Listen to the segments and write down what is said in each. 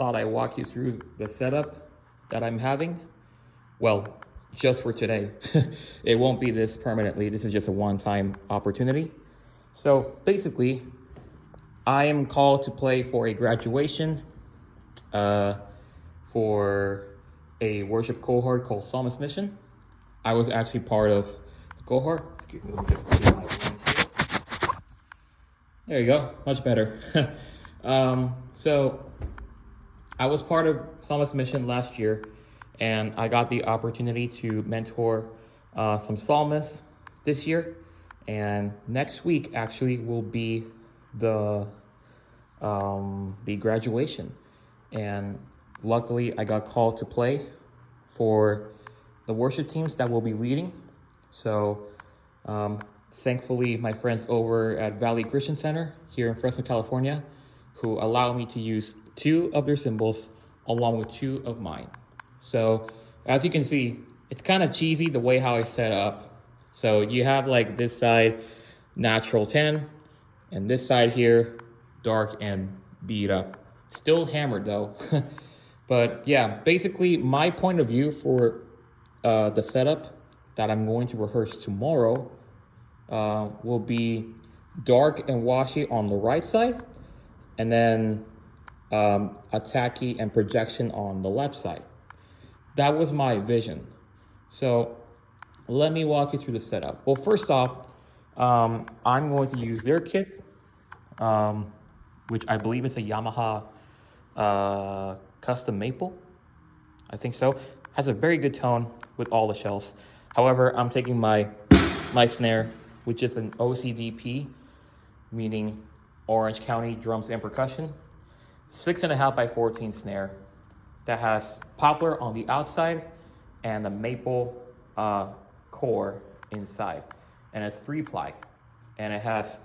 thought I'd walk you through the setup that I'm having. Well, just for today. It won't be this permanently. This is just a one-time opportunity. So basically, I am called to play for a graduation for a worship cohort called Psalmist Mission. I was actually part of the cohort. Excuse me, let me just clean my lens here. There you go, much better. So I was part of Psalmist Mission last year, and I got the opportunity to mentor some psalmists this year. And next week actually will be the graduation. And luckily I got called to play for the worship teams that will be leading. So thankfully my friends over at Valley Christian Center here in Fresno, California, who allow me to use 2 of their cymbals along with 2 of mine. So as you can see, it's kind of cheesy the way how I set up. So you have like this side natural 10 and this side here dark and beat up. Still hammered though. But yeah, basically my point of view for the setup that I'm going to rehearse tomorrow will be dark and washy on the right side, and then attacky and projection on the left side. That was my vision. So let me walk you through the setup. Well, first off, I'm going to use their kit, which I believe is a Yamaha custom maple. I think so. Has a very good tone with all the shells. However, I'm taking my snare, which is an OCDP, meaning Orange County Drums and Percussion, 6.5 by 14 snare that has poplar on the outside and the maple core inside, and it's 3-ply, and it has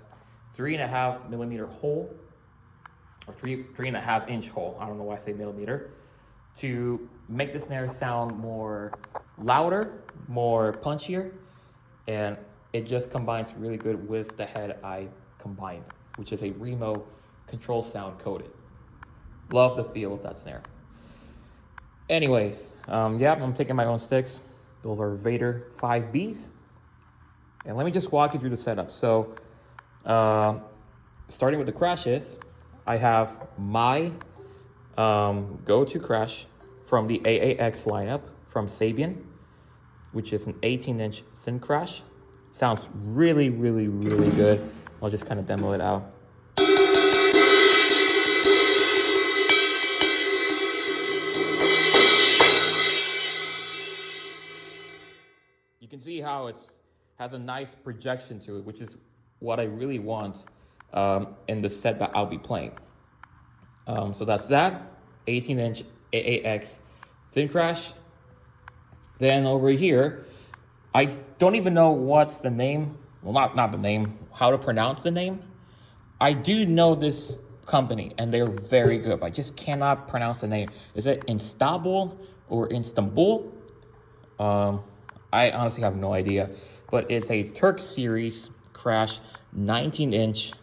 3.5 millimeter hole, or 3.5 inch hole. I don't know why I say millimeter, to make the snare sound more louder, more punchier, and it just combines really good with the head I combined, which is a Remo control sound coated. Love the feel of that snare. Anyways, yeah, I'm taking my own sticks. Those are Vader 5Bs. And let me just walk you through the setup. So, starting with the crashes, I have my go-to crash from the AAX lineup from Sabian, which is an 18-inch thin crash. Sounds really, really, really good. I'll just kind of demo it out. You can see how it has a nice projection to it, which is what I really want in the set that I'll be playing. So that's that, 18-inch AAX thin crash. Then over here, I don't even know what's the name. Well, not the name, how to pronounce the name. I do know this company, and they're very good, but I just cannot pronounce the name. Is it Istanbul or Istanbul? I honestly have no idea, but it's a Turk series crash, 19-inch.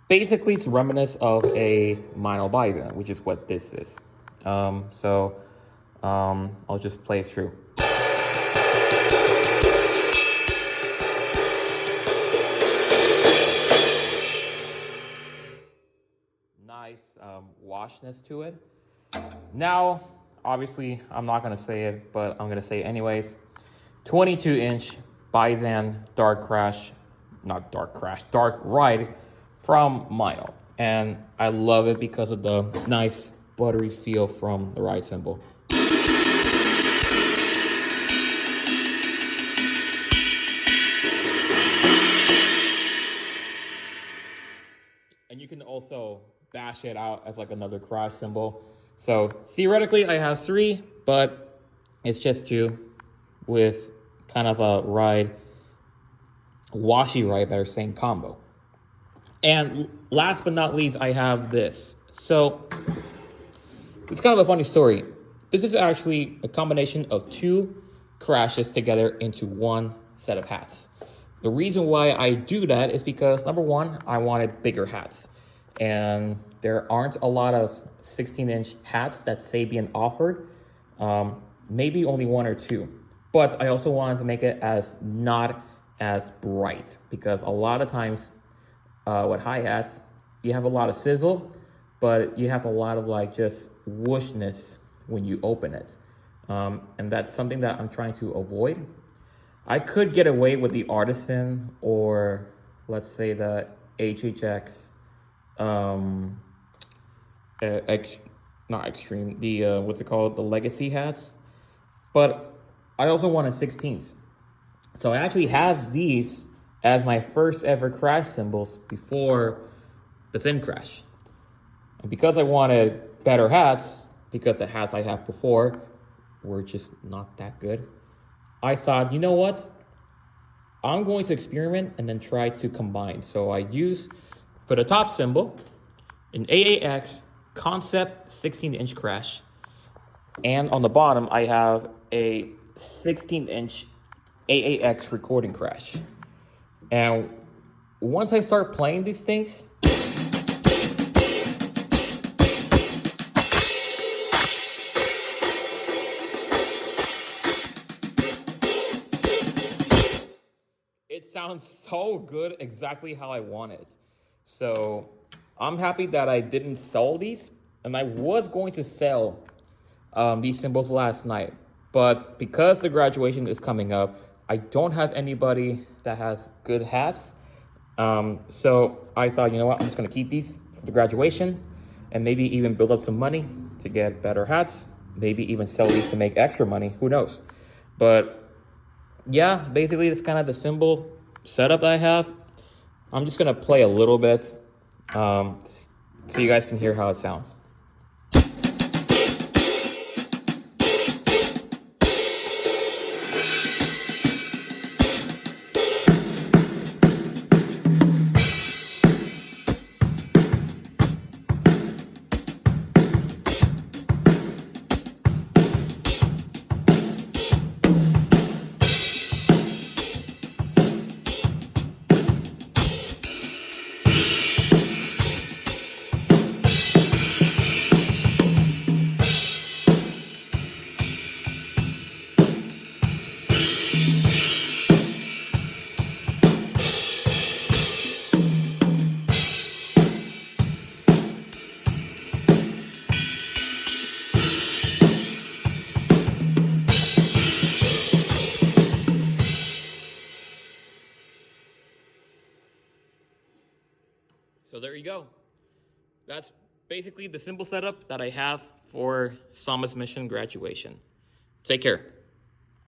Basically, it's reminiscent of a Mino Bison, which is what this is. So I'll just play through. Nice washness to it. Now, obviously, I'm not going to say it, but I'm going to say it anyways. 22-inch Bison dark ride from Mino. And I love it because of the nice buttery feel from the ride cymbal. And you can also bash it out as like another crash cymbal. So theoretically I have 3, but it's just 2 with kind of a washy ride, better saying combo. And last but not least, I have this. So it's kind of a funny story. This is actually a combination of 2 crashes together into 1 set of hats. The reason why I do that is because, number 1, I wanted bigger hats. And there aren't a lot of 16-inch hats that Sabian offered. Maybe only one or two. But I also wanted to make it as not as bright, because a lot of times with hi-hats, you have a lot of sizzle, but you have a lot of like just whooshness when you open it. And that's something that I'm trying to avoid. I could get away with the Artisan, or let's say the HHX, not Extreme, the, what's it called? The Legacy hats. But I also wanted 16s. So I actually have these as my first ever crash cymbals before the thin crash. And because I wanted better hats, because the hats I had before were just not that good, I thought, you know what? I'm going to experiment and then try to combine. So I use, for the top cymbal, an AAX Concept 16-inch crash. And on the bottom, I have a 16-inch AAX recording crash. And once I start playing these things, it sounds so good, exactly how I want it. So I'm happy that I didn't sell these, and I was going to sell these cymbals last night, but because the graduation is coming up, I don't have anybody that has good hats. So I thought, you know what, I'm just gonna keep these for the graduation and maybe even build up some money to get better hats, maybe even sell these to make extra money, who knows. But yeah, basically it's kind of the cymbal setup that I have. I'm just gonna play a little bit so you guys can hear how it sounds. So there you go. That's basically the cymbal setup that I have for Psalmist Mission graduation. Take care.